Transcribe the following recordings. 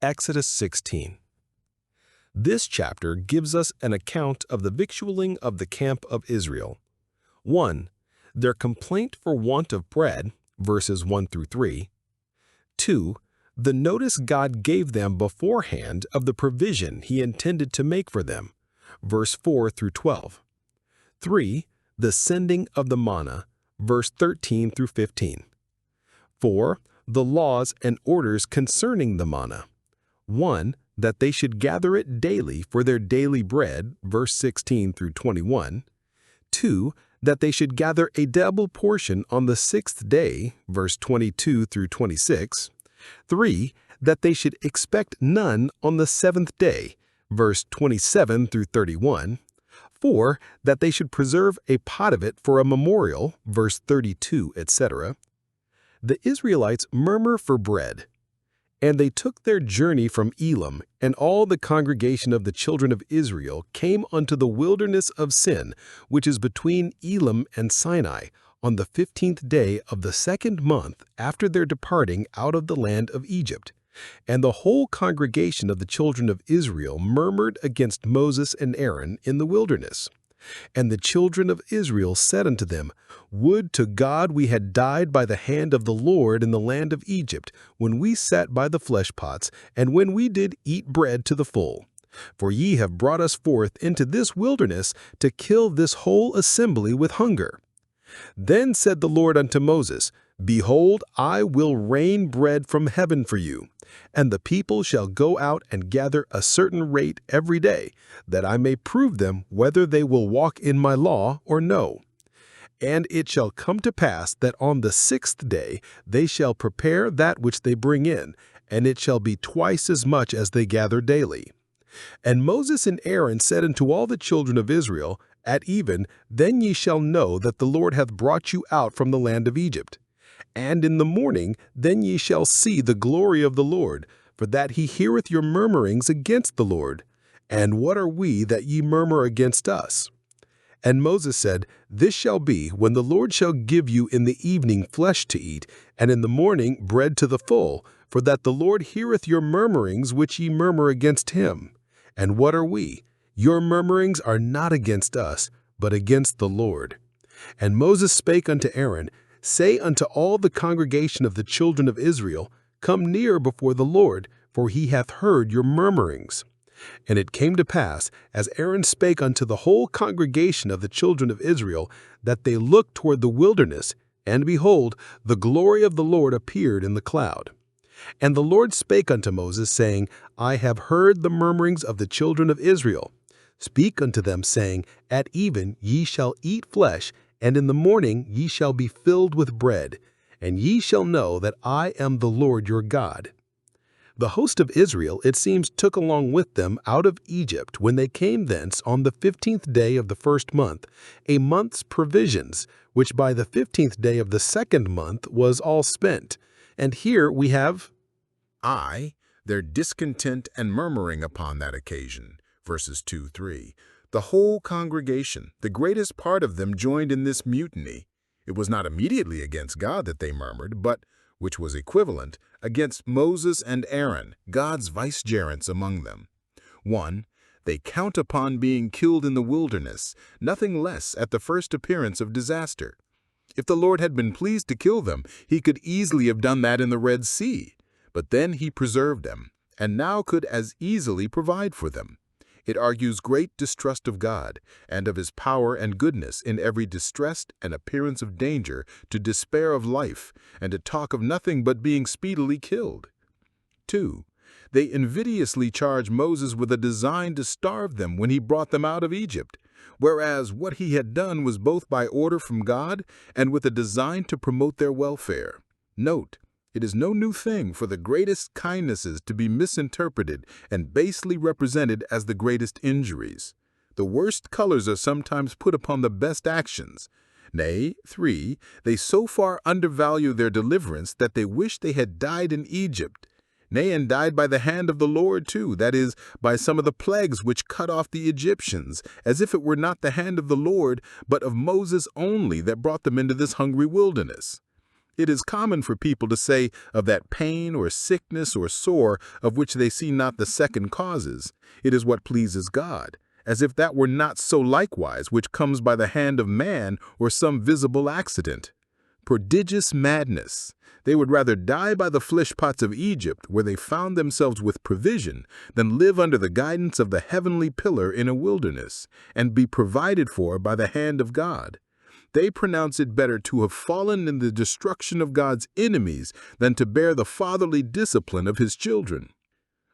Exodus 16. This chapter gives us an account of the victualling of the camp of Israel. 1. Their complaint for want of bread, verses 1 through 3. 2. The notice God gave them beforehand of the provision He intended to make for them, verse 4 through 12. 3. The sending of the manna, verse 13 through 15. 4. The laws and orders concerning the manna. 1. That they should gather it daily for their daily bread, verse 16 through 21. 2. That they should gather a double portion on the sixth day, verse 22 through 26. 3. That they should expect none on the seventh day, verse 27 through 31. 4. That they should preserve a pot of it for a memorial, verse 32, etc. The Israelites murmur for bread. And they took their journey from Elim, and all the congregation of the children of Israel came unto the wilderness of Sin, which is between Elim and Sinai, on the 15th day of the second month after their departing out of the land of Egypt. And the whole congregation of the children of Israel murmured against Moses and Aaron in the wilderness. And the children of Israel said unto them, Would to God we had died by the hand of the Lord in the land of Egypt, when we sat by the flesh pots, and when we did eat bread to the full. For ye have brought us forth into this wilderness to kill this whole assembly with hunger. Then said the Lord unto Moses, Behold, I will rain bread from heaven for you, and the people shall go out and gather a certain rate every day, that I may prove them whether they will walk in my law or no. And it shall come to pass that on the sixth day they shall prepare that which they bring in, and it shall be twice as much as they gather daily. And Moses and Aaron said unto all the children of Israel, At even, then ye shall know that the Lord hath brought you out from the land of Egypt. And in the morning then ye shall see the glory of the Lord, for that He heareth your murmurings against the Lord. And what are we that ye murmur against us? And Moses said, This shall be, when the Lord shall give you in the evening flesh to eat, and in the morning bread to the full, for that the Lord heareth your murmurings which ye murmur against Him. And what are we? Your murmurings are not against us, but against the Lord. And Moses spake unto Aaron, Say unto all the congregation of the children of Israel, Come near before the Lord, for He hath heard your murmurings. And it came to pass, as Aaron spake unto the whole congregation of the children of Israel, that they looked toward the wilderness, and behold, the glory of the Lord appeared in the cloud. And the Lord spake unto Moses, saying, I have heard the murmurings of the children of Israel. Speak unto them, saying, At even ye shall eat flesh, and in the morning ye shall be filled with bread, and ye shall know that I am the Lord your God. The host of Israel, it seems, took along with them out of Egypt when they came thence on the 15th day of the first month, a month's provisions, which by the 15th day of the second month was all spent. And here we have their discontent and murmuring upon that occasion, verses 2-3. The whole congregation, the greatest part of them, joined in this mutiny. It was not immediately against God that they murmured, but, which was equivalent, against Moses and Aaron, God's vicegerents among them. 1. They count upon being killed in the wilderness, nothing less at the first appearance of disaster. If the Lord had been pleased to kill them, He could easily have done that in the Red Sea. But then He preserved them, and now could as easily provide for them. It argues great distrust of God and of His power and goodness in every distress and appearance of danger, to despair of life, and to talk of nothing but being speedily killed. 2. They invidiously charge Moses with a design to starve them when he brought them out of Egypt, whereas what he had done was both by order from God and with a design to promote their welfare. Note, it is no new thing for the greatest kindnesses to be misinterpreted and basely represented as the greatest injuries. The worst colors are sometimes put upon the best actions. Nay, 3, they so far undervalue their deliverance that they wish they had died in Egypt. Nay, and died by the hand of the Lord too, that is, by some of the plagues which cut off the Egyptians, as if it were not the hand of the Lord, but of Moses only, that brought them into this hungry wilderness. It is common for people to say of that pain or sickness or sore of which they see not the second causes, it is what pleases God, as if that were not so likewise which comes by the hand of man or some visible accident. Prodigious madness! They would rather die by the flesh pots of Egypt, where they found themselves with provision, than live under the guidance of the heavenly pillar in a wilderness, and be provided for by the hand of God. They pronounce it better to have fallen in the destruction of God's enemies than to bear the fatherly discipline of his children.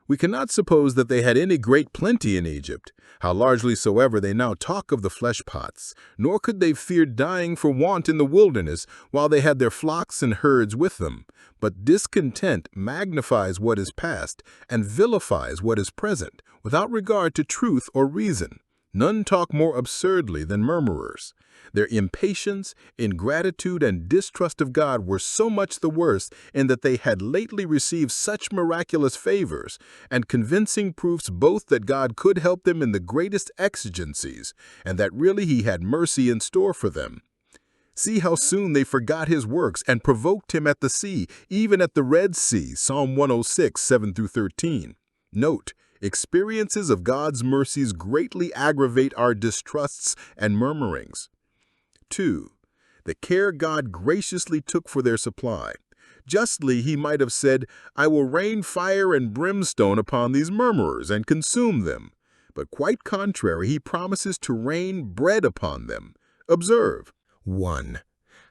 We cannot suppose that they had any great plenty in Egypt, how largely soever they now talk of the flesh pots, nor could they fear dying for want in the wilderness while they had their flocks and herds with them. But discontent magnifies what is past and vilifies what is present, without regard to truth or reason. None talk more absurdly than murmurers. Their impatience, ingratitude, and distrust of God were so much the worse in that they had lately received such miraculous favors and convincing proofs both that God could help them in the greatest exigencies and that really he had mercy in store for them. See how soon they forgot his works and provoked him at the sea, even at the Red Sea, Psalm 106, 7-13. Note, experiences of God's mercies greatly aggravate our distrusts and murmurings. 2. The care God graciously took for their supply. Justly he might have said, I will rain fire and brimstone upon these murmurers and consume them. But quite contrary, he promises to rain bread upon them. Observe. 1.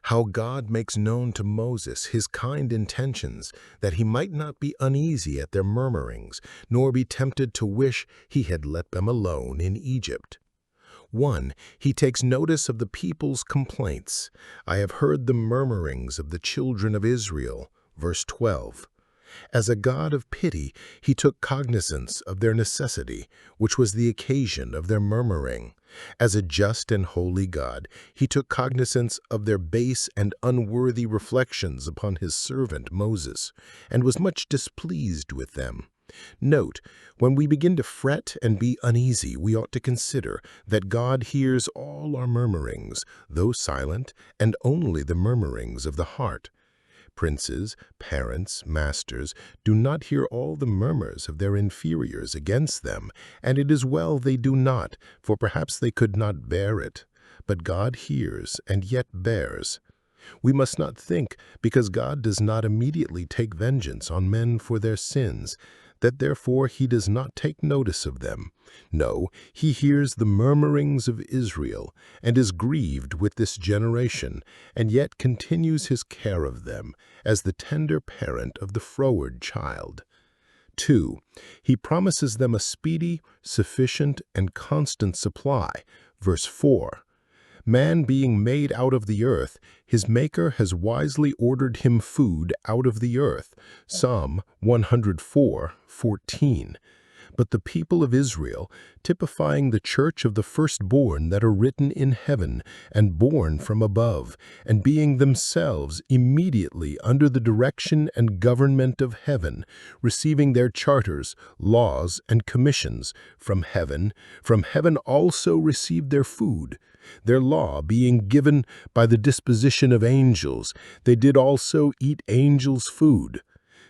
How God makes known to Moses his kind intentions, that he might not be uneasy at their murmurings, nor be tempted to wish he had let them alone in Egypt. 1. He takes notice of the people's complaints. I have heard the murmurings of the children of Israel. Verse 12. As a God of pity, he took cognizance of their necessity, which was the occasion of their murmuring. As a just and holy God, he took cognizance of their base and unworthy reflections upon his servant Moses, and was much displeased with them. Note, when we begin to fret and be uneasy, we ought to consider that God hears all our murmurings, though silent, and only the murmurings of the heart. Princes, parents, masters do not hear all the murmurs of their inferiors against them, and it is well they do not, for perhaps they could not bear it. But God hears and yet bears. We must not think, because God does not immediately take vengeance on men for their sins, that therefore he does not take notice of them. No, he hears the murmurings of Israel, and is grieved with this generation, and yet continues his care of them, as the tender parent of the froward child. 2. He promises them a speedy, sufficient, and constant supply. Verse 4. Man being made out of the earth, his Maker has wisely ordered him food out of the earth. Psalm 104:14. But the people of Israel, typifying the church of the firstborn that are written in heaven and born from above, and being themselves immediately under the direction and government of heaven, receiving their charters, laws, and commissions from heaven also received their food. Their law being given by the disposition of angels, they did also eat angels' food.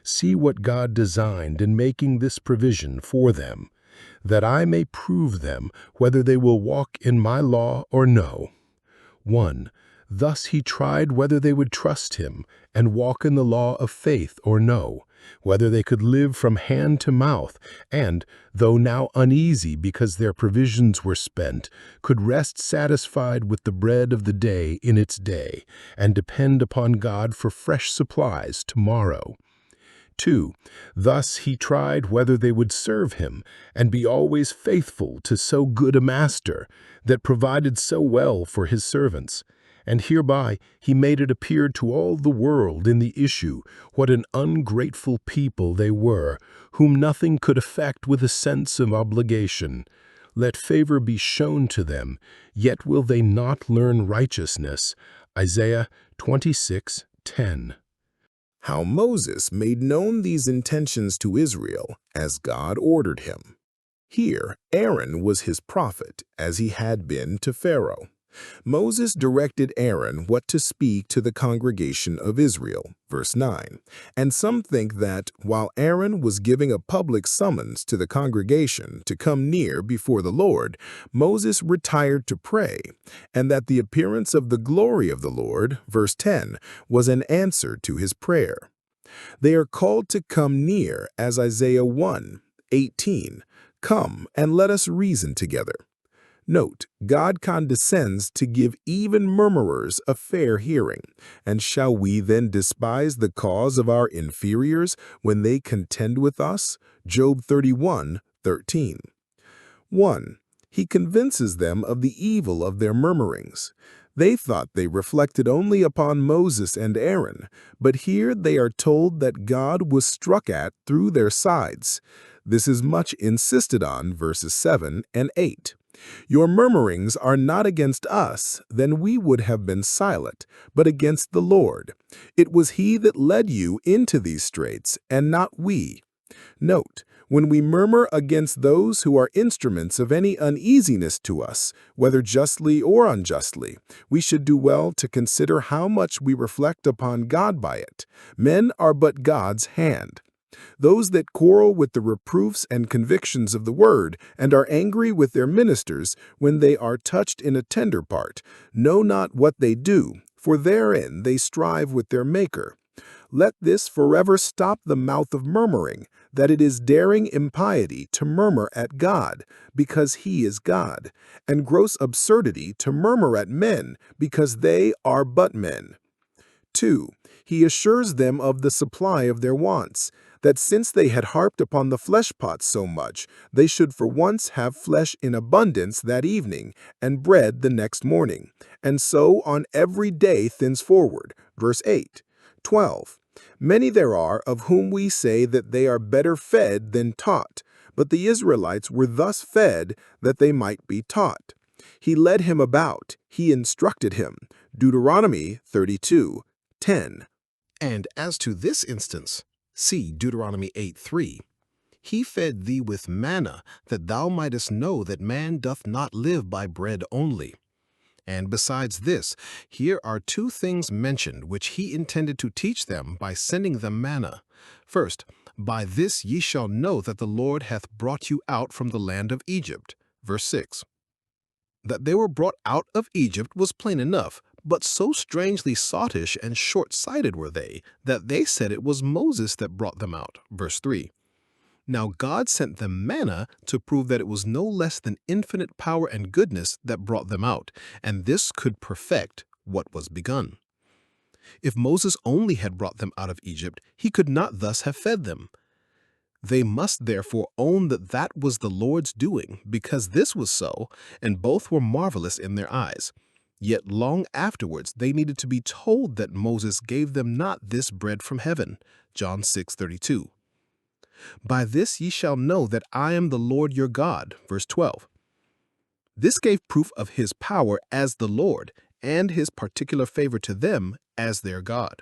See what God designed in making this provision for them, that I may prove them whether they will walk in my law or no. 1. Thus he tried whether they would trust him and walk in the law of faith or no, whether they could live from hand to mouth, and, though now uneasy because their provisions were spent, could rest satisfied with the bread of the day in its day, and depend upon God for fresh supplies tomorrow. 2. Thus he tried whether they would serve him and be always faithful to so good a master that provided so well for his servants. And hereby he made it appear to all the world in the issue what an ungrateful people they were, whom nothing could affect with a sense of obligation. Let favor be shown to them, yet will they not learn righteousness. Isaiah 26:10. How Moses made known these intentions to Israel as God ordered him. Here, Aaron was his prophet, as he had been to Pharaoh. Moses directed Aaron what to speak to the congregation of Israel, verse 9. And some think that, while Aaron was giving a public summons to the congregation to come near before the Lord, Moses retired to pray, and that the appearance of the glory of the Lord, verse 10, was an answer to his prayer. They are called to come near as Isaiah 1:18. Come and let us reason together. Note, God condescends to give even murmurers a fair hearing. And shall we then despise the cause of our inferiors when they contend with us? Job 31:13. 1. He convinces them of the evil of their murmurings. They thought they reflected only upon Moses and Aaron, but here they are told that God was struck at through their sides. This is much insisted on, verses 7 and 8. Your murmurings are not against us, then we would have been silent, but against the Lord. It was He that led you into these straits, and not we. Note, when we murmur against those who are instruments of any uneasiness to us, whether justly or unjustly, we should do well to consider how much we reflect upon God by it. Men are but God's hand. Those that quarrel with the reproofs and convictions of the word, and are angry with their ministers when they are touched in a tender part, know not what they do, for therein they strive with their Maker. Let this forever stop the mouth of murmuring, that it is daring impiety to murmur at God, because He is God, and gross absurdity to murmur at men, because they are but men. 2. He assures them of the supply of their wants, that since they had harped upon the flesh pots so much, they should for once have flesh in abundance that evening, and bread the next morning, and so on every day thenceforward. Verse 8. 12. Many there are of whom we say that they are better fed than taught, but the Israelites were thus fed that they might be taught. He led him about, he instructed him. Deuteronomy 32:10. And as to this instance, see Deuteronomy 8:3. He fed thee with manna, that thou mightest know that man doth not live by bread only. And besides this, here are two things mentioned which he intended to teach them by sending them manna. First, by this ye shall know that the Lord hath brought you out from the land of Egypt. Verse 6. That they were brought out of Egypt was plain enough, but so strangely sottish and short-sighted were they, that they said it was Moses that brought them out. Verse 3. Now God sent them manna to prove that it was no less than infinite power and goodness that brought them out, and this could perfect what was begun. If Moses only had brought them out of Egypt, he could not thus have fed them. They must therefore own that that was the Lord's doing, because this was so, and both were marvelous in their eyes. Yet long afterwards they needed to be told that Moses gave them not this bread from heaven. John 6:32. By this ye shall know that I am the Lord your God. Verse 12. This gave proof of his power as the Lord, and his particular favor to them as their God.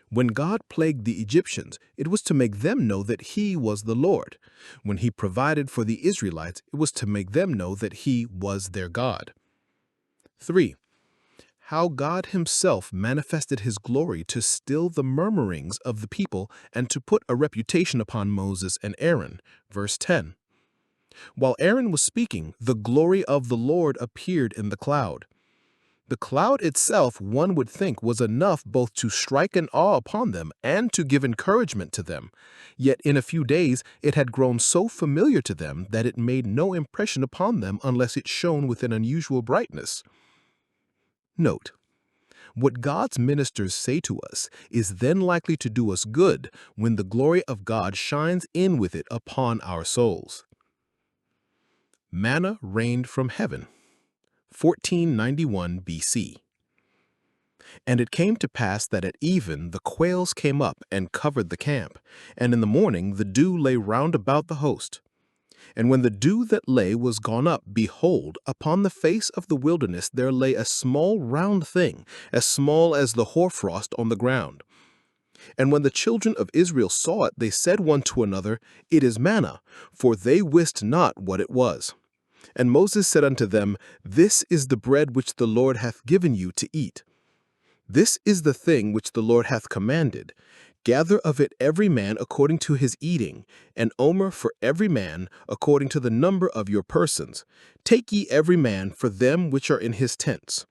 When God plagued the Egyptians, it was to make them know that he was the Lord. When he provided for the Israelites, it was to make them know that he was their God. 3. How God himself manifested his glory to still the murmurings of the people and to put a reputation upon Moses and Aaron. Verse 10. While Aaron was speaking, the glory of the Lord appeared in the cloud. The cloud itself, one would think, was enough both to strike an awe upon them and to give encouragement to them. Yet in a few days it had grown so familiar to them that it made no impression upon them unless it shone with an unusual brightness. Note, what God's ministers say to us is then likely to do us good when the glory of God shines in with it upon our souls. Manna rained from heaven. 1491 BC. And it came to pass that at even the quails came up and covered the camp, and in the morning the dew lay round about the host. And when the dew that lay was gone up, behold, upon the face of the wilderness there lay a small round thing, as small as the hoarfrost on the ground. And when the children of Israel saw it, they said one to another, It is manna, for they wist not what it was. And Moses said unto them, This is the bread which the Lord hath given you to eat. This is the thing which the Lord hath commanded. Gather of it every man according to his eating, an omer for every man according to the number of your persons. Take ye every man for them which are in his tents.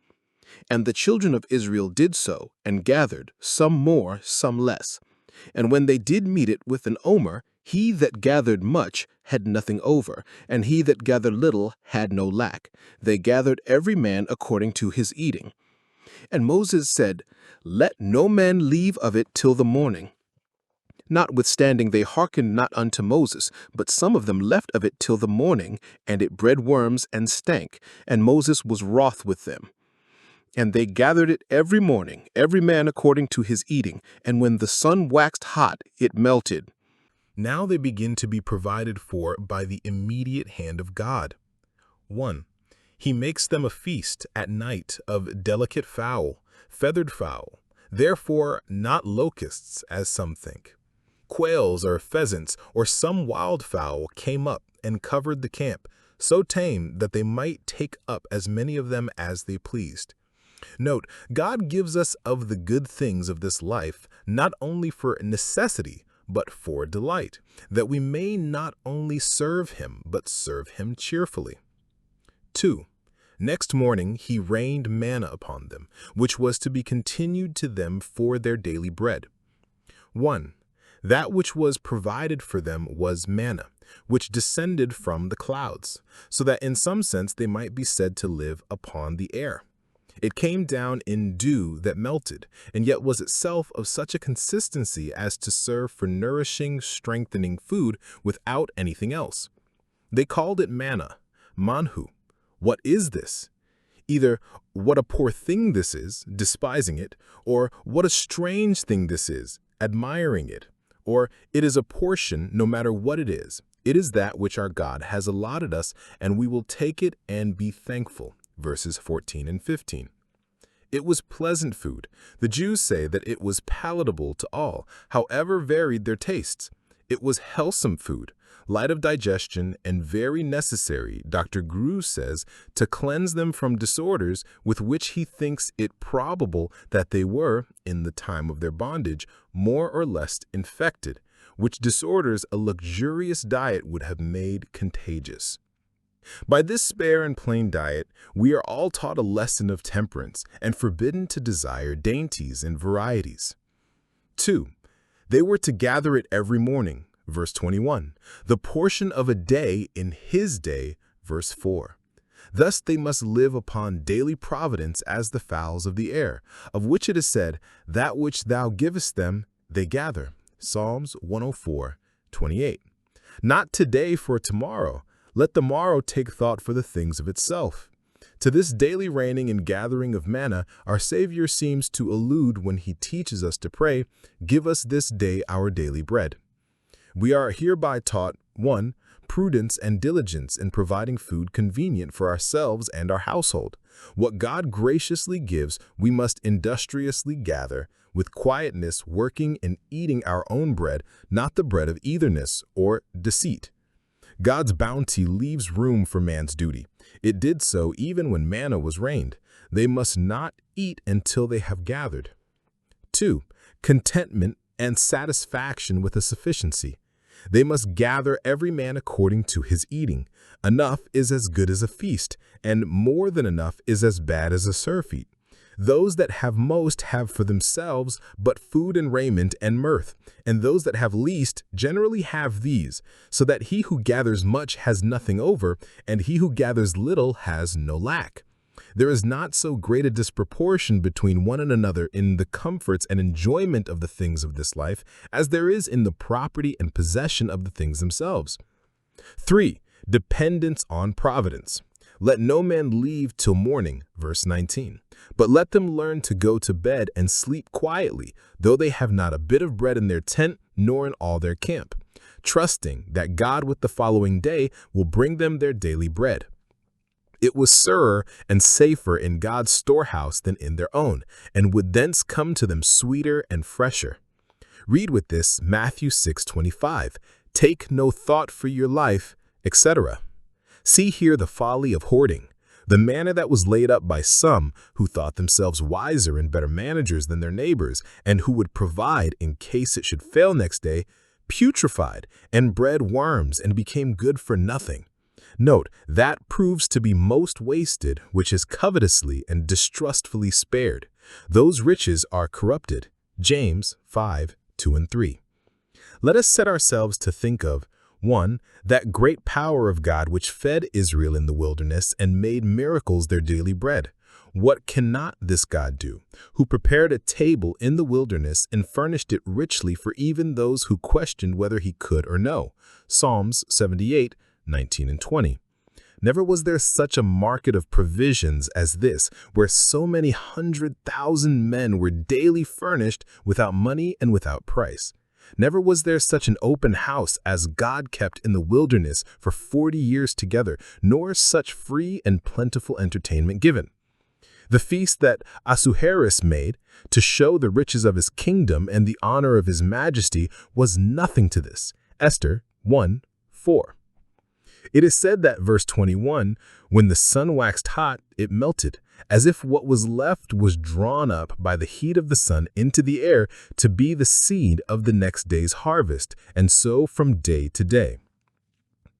And the children of Israel did so, and gathered, some more, some less. And when they did meet it with an omer, he that gathered much had nothing over, and he that gathered little had no lack. They gathered every man according to his eating. And Moses said, Let no man leave of it till the morning. Notwithstanding they hearkened not unto Moses, but some of them left of it till the morning, and it bred worms and stank, and Moses was wroth with them. And they gathered it every morning, every man according to his eating, and when the sun waxed hot, it melted. Now they begin to be provided for by the immediate hand of God. 1. He makes them a feast at night of delicate fowl, feathered fowl, therefore not locusts, as some think. Quails or pheasants or some wild fowl came up and covered the camp, so tame that they might take up as many of them as they pleased. Note, God gives us of the good things of this life, not only for necessity, but for delight, that we may not only serve him, but serve him cheerfully. 2. Next morning he rained manna upon them, which was to be continued to them for their daily bread. 1. That which was provided for them was manna, which descended from the clouds, so that in some sense they might be said to live upon the air. It came down in dew that melted, and yet was itself of such a consistency as to serve for nourishing, strengthening food without anything else. They called it manna, manhu. What is this? Either what a poor thing this is, despising it, or what a strange thing this is, admiring it, or it is a portion no matter what it is. It is that which our God has allotted us, and we will take it and be thankful. Verses 14 and 15. It was pleasant food. The Jews say that it was palatable to all, however varied their tastes. It was wholesome food, light of digestion, and very necessary, Dr. Grew says, to cleanse them from disorders with which he thinks it probable that they were, in the time of their bondage, more or less infected, which disorders a luxurious diet would have made contagious. By this spare and plain diet, we are all taught a lesson of temperance and forbidden to desire dainties and varieties. 2. They were to gather it every morning, verse 21, the portion of a day in his day, verse 4. Thus they must live upon daily providence as the fowls of the air, of which it is said, That which thou givest them, they gather. Psalms 104:28. Not today for tomorrow. Let the morrow take thought for the things of itself. To this daily raining and gathering of manna, our Savior seems to allude when he teaches us to pray, Give us this day our daily bread. We are hereby taught, 1. Prudence and diligence in providing food convenient for ourselves and our household. What God graciously gives, we must industriously gather, with quietness working and eating our own bread, not the bread of eagerness or deceit. God's bounty leaves room for man's duty. It did so even when manna was rained. They must not eat until they have gathered. 2. Contentment and satisfaction with a sufficiency. They must gather every man according to his eating. Enough is as good as a feast, and more than enough is as bad as a surfeit. Those that have most have for themselves but food and raiment and mirth, and those that have least generally have these, so that he who gathers much has nothing over, and he who gathers little has no lack. There is not so great a disproportion between one and another in the comforts and enjoyment of the things of this life as there is in the property and possession of the things themselves. 3. Dependence on providence. Let no man leave till morning, verse 19. But let them learn to go to bed and sleep quietly, though they have not a bit of bread in their tent, nor in all their camp, trusting that God with the following day will bring them their daily bread. It was surer and safer in God's storehouse than in their own, and would thence come to them sweeter and fresher. Read with this Matthew 6:25, take no thought for your life, etc. See here the folly of hoarding. The manna that was laid up by some who thought themselves wiser and better managers than their neighbors, and who would provide in case it should fail next day, putrefied and bred worms and became good for nothing. Note, that proves to be most wasted, which is covetously and distrustfully spared. Those riches are corrupted. James 5:2-3. Let us set ourselves to think of 1. That great power of God which fed Israel in the wilderness and made miracles their daily bread. What cannot this God do, who prepared a table in the wilderness and furnished it richly for even those who questioned whether he could or no? Psalms 78:19-20. Never was there such a market of provisions as this, where so many 100,000 men were daily furnished without money and without price. Never was there such an open house as God kept in the wilderness for 40 years together, nor such free and plentiful entertainment given. The feast that Ahasuerus made to show the riches of his kingdom and the honor of his majesty was nothing to this. Esther 1:4. It is said that verse 21, when the sun waxed hot, it melted, as if what was left was drawn up by the heat of the sun into the air to be the seed of the next day's harvest, and so from day to day.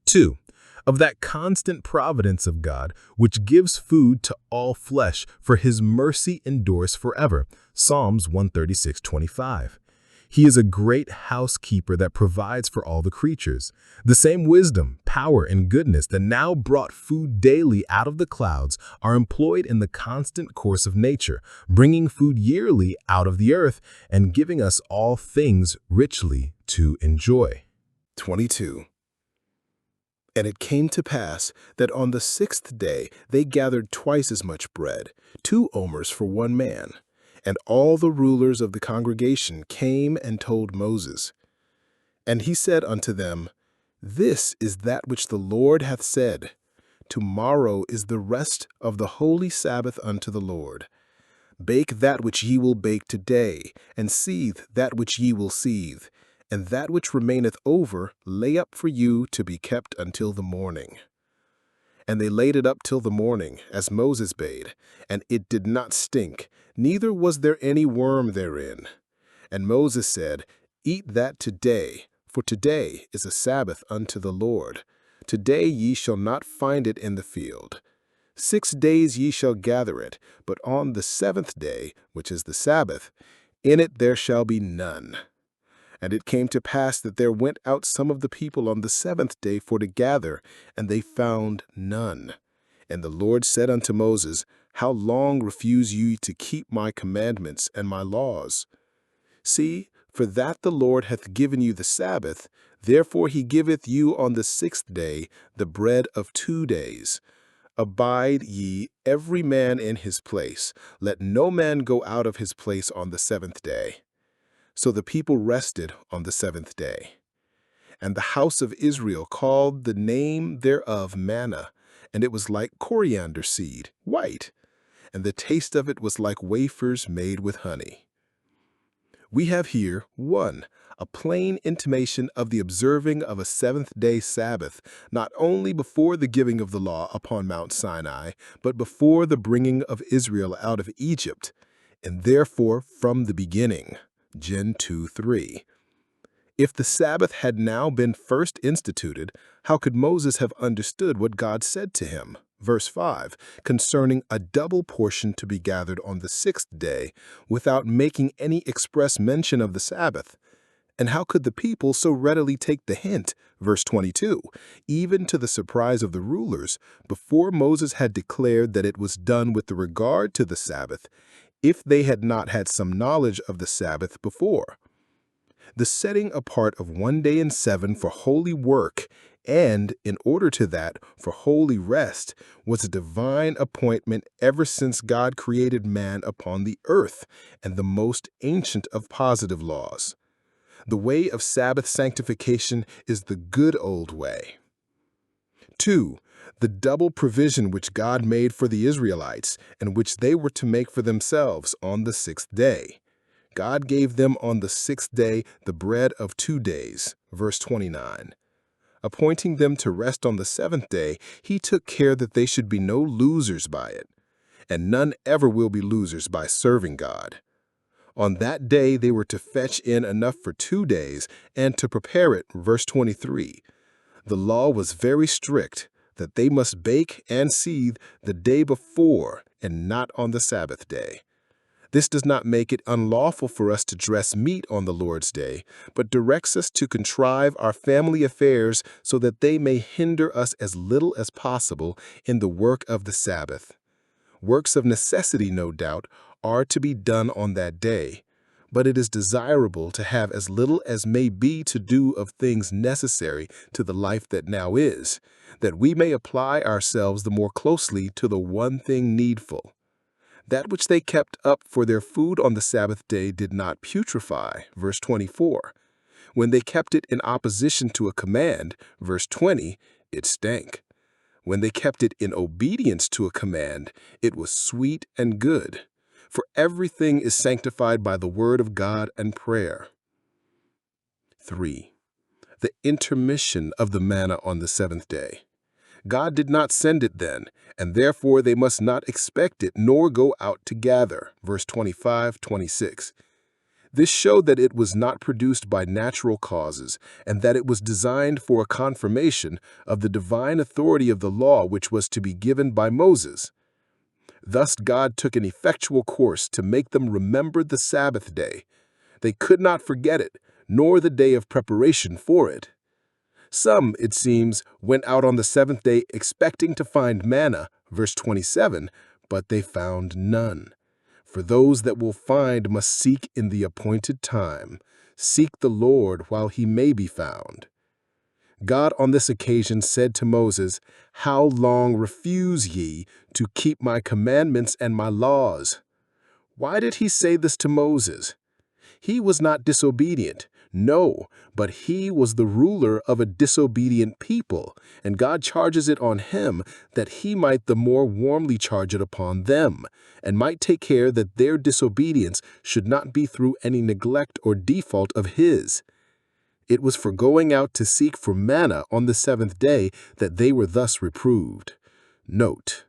2. Of that constant providence of God, which gives food to all flesh, for his mercy endures forever. Psalms 136:25. He is a great housekeeper that provides for all the creatures. The same wisdom, power, and goodness that now brought food daily out of the clouds are employed in the constant course of nature, bringing food yearly out of the earth and giving us all things richly to enjoy. 22. And it came to pass that on the 6th day they gathered twice as much bread, 2 omers for one man. And all the rulers of the congregation came and told Moses. And he said unto them, This is that which the Lord hath said. Tomorrow is the rest of the holy Sabbath unto the Lord. Bake that which ye will bake today, and seethe that which ye will seethe, and that which remaineth over lay up for you to be kept until the morning. And they laid it up till the morning, as Moses bade, and it did not stink, neither was there any worm therein. And Moses said, Eat that today, for today is a Sabbath unto the Lord. Today ye shall not find it in the field. 6 days ye shall gather it, but on the 7th day, which is the Sabbath, in it there shall be none. And it came to pass that there went out some of the people on the 7th day for to gather, and they found none. And the Lord said unto Moses, How long refuse ye to keep my commandments and my laws? See, for that the Lord hath given you the Sabbath, therefore he giveth you on the 6th day the bread of 2 days. Abide ye every man in his place. Let no man go out of his place on the 7th day. So the people rested on the 7th day. And the house of Israel called the name thereof manna, and it was like coriander seed, white, and the taste of it was like wafers made with honey. We have here 1. A plain intimation of the observing of a 7th-day Sabbath, not only before the giving of the law upon Mount Sinai, but before the bringing of Israel out of Egypt, and therefore from the beginning. Gen 2:3. If the Sabbath had now been first instituted, how could Moses have understood what God said to him? Verse 5, concerning a double portion to be gathered on the 6th day, without making any express mention of the Sabbath. And how could the people so readily take the hint? Verse 22, even to the surprise of the rulers, before Moses had declared that it was done with the regard to the Sabbath, if they had not had some knowledge of the Sabbath before. The setting apart of 1 day in 7 for holy work, and, in order to that, for holy rest, was a divine appointment ever since God created man upon the earth, and the most ancient of positive laws. The way of Sabbath sanctification is the good old way. 2. The double provision which God made for the Israelites, and which they were to make for themselves on the 6th day. God gave them on the 6th day the bread of 2 days. Verse 29. Appointing them to rest on the seventh day, he took care that they should be no losers by it. And none ever will be losers by serving God. On that day they were to fetch in enough for 2 days and to prepare it. Verse 23. The law was very strict that they must bake and seethe the day before and not on the Sabbath day. This does not make it unlawful for us to dress meat on the Lord's day, but directs us to contrive our family affairs so that they may hinder us as little as possible in the work of the Sabbath. Works of necessity, no doubt, are to be done on that day, but it is desirable to have as little as may be to do of things necessary to the life that now is, that we may apply ourselves the more closely to the one thing needful. That which they kept up for their food on the Sabbath day did not putrefy. Verse 24. When they kept it in opposition to a command, verse 20, it stank. When they kept it in obedience to a command, it was sweet and good. For everything is sanctified by the word of God and prayer. 3. The intermission of the manna on the seventh day. God did not send it then, and therefore they must not expect it nor go out to gather. Verse 25, 26. This showed that it was not produced by natural causes, and that it was designed for a confirmation of the divine authority of the law which was to be given by Moses. Thus God took an effectual course to make them remember the Sabbath day. They could not forget it, nor the day of preparation for it. Some, it seems, went out on the seventh day expecting to find manna, verse 27, but they found none. For those that will find must seek in the appointed time. Seek the Lord while he may be found. God on this occasion said to Moses, How long refuse ye to keep my commandments and my laws? Why did he say this to Moses? He was not disobedient, no, but he was the ruler of a disobedient people, and God charges it on him that he might the more warmly charge it upon them, and might take care that their disobedience should not be through any neglect or default of his. It was for going out to seek for manna on the seventh day that they were thus reproved. Note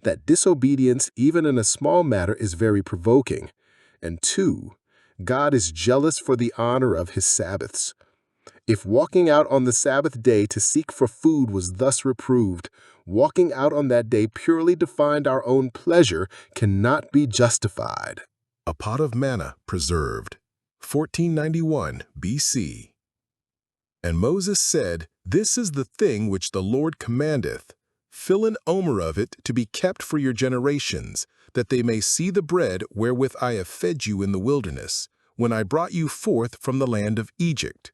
that disobedience, even in a small matter, is very provoking. And 2, God is jealous for the honor of his Sabbaths. If walking out on the Sabbath day to seek for food was thus reproved, walking out on that day purely to find our own pleasure cannot be justified. A pot of manna preserved. 1491 BC. And Moses said, This is the thing which the Lord commandeth. Fill an omer of it to be kept for your generations, that they may see the bread wherewith I have fed you in the wilderness, when I brought you forth from the land of Egypt.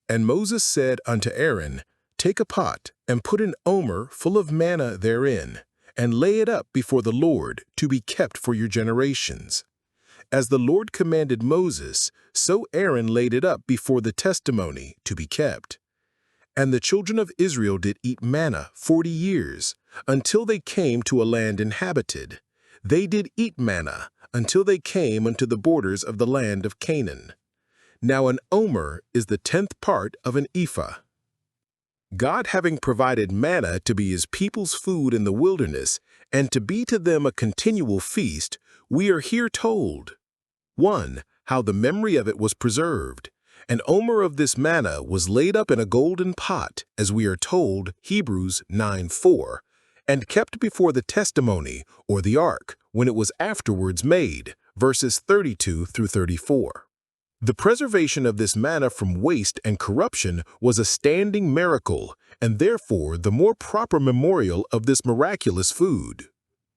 And Moses said unto Aaron, Take a pot, and put an omer full of manna therein, and lay it up before the Lord, to be kept for your generations. As the Lord commanded Moses, so Aaron laid it up before the testimony, to be kept. And the children of Israel did eat manna 40 years, until they came to a land inhabited. They did eat manna, until they came unto the borders of the land of Canaan. Now an omer is the 10th part of an ephah. God having provided manna to be his people's food in the wilderness, and to be to them a continual feast, we are here told. 1. How the memory of it was preserved. An omer of this manna was laid up in a golden pot, as we are told, Hebrews 9:4, and kept before the testimony, or the ark, when it was afterwards made, verses 32 through 34. The preservation of this manna from waste and corruption was a standing miracle, and therefore the more proper memorial of this miraculous food.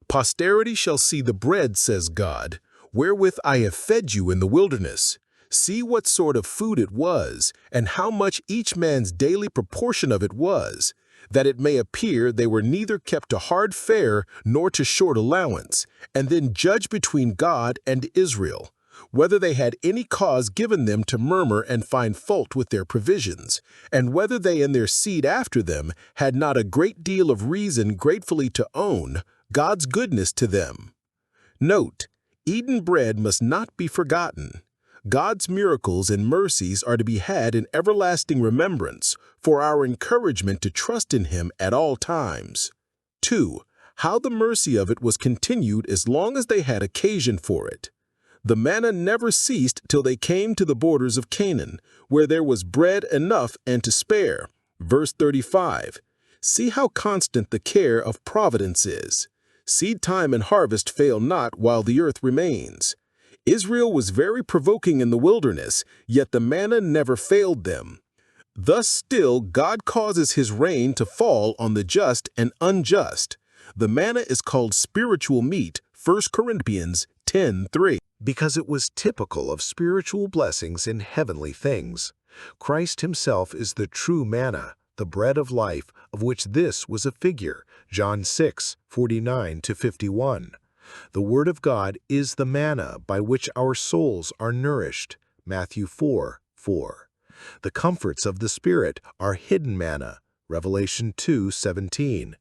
Posterity shall see the bread, says God, wherewith I have fed you in the wilderness. See what sort of food it was, and how much each man's daily proportion of it was, that it may appear they were neither kept to hard fare nor to short allowance, and then judge between God and Israel, whether they had any cause given them to murmur and find fault with their provisions, and whether they and their seed after them had not a great deal of reason gratefully to own God's goodness to them. Note, eaten bread must not be forgotten. God's miracles and mercies are to be had in everlasting remembrance, for our encouragement to trust in Him at all times. 2. How the mercy of it was continued as long as they had occasion for it. The manna never ceased till they came to the borders of Canaan, where there was bread enough and to spare. Verse 35. See how constant the care of providence is. Seed time and harvest fail not while the earth remains. Israel was very provoking in the wilderness, yet the manna never failed them. Thus still God causes His rain to fall on the just and unjust. The manna is called spiritual meat, 1 Corinthians 10:3. Because it was typical of spiritual blessings in heavenly things. Christ Himself is the true manna, the bread of life, of which this was a figure, John 6:49-51. The Word of God is the manna by which our souls are nourished, Matthew 4:4. The comforts of the Spirit are hidden manna, Revelation 2:17.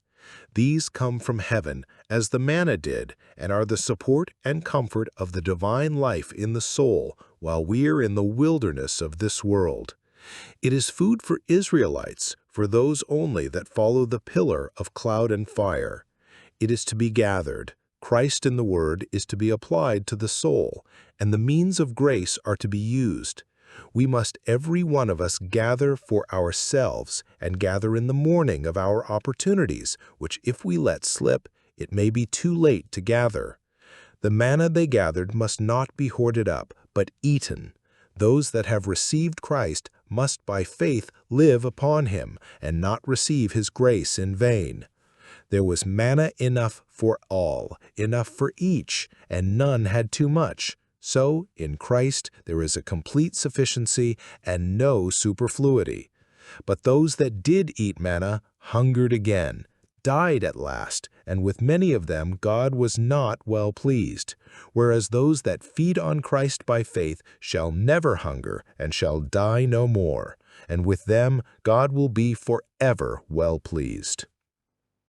These come from heaven, as the manna did, and are the support and comfort of the divine life in the soul while we are in the wilderness of this world. It is food for Israelites, for those only that follow the pillar of cloud and fire. It is to be gathered. Christ in the Word is to be applied to the soul, and the means of grace are to be used. We must every one of us gather for ourselves and gather in the morning of our opportunities, which if we let slip, it may be too late to gather. The manna they gathered must not be hoarded up, but eaten. Those that have received Christ must by faith live upon Him and not receive His grace in vain. There was manna enough for all, enough for each, and none had too much. So, in Christ, there is a complete sufficiency and no superfluity. But those that did eat manna hungered again, died at last, and with many of them God was not well pleased. Whereas those that feed on Christ by faith shall never hunger and shall die no more, and with them God will be forever well pleased.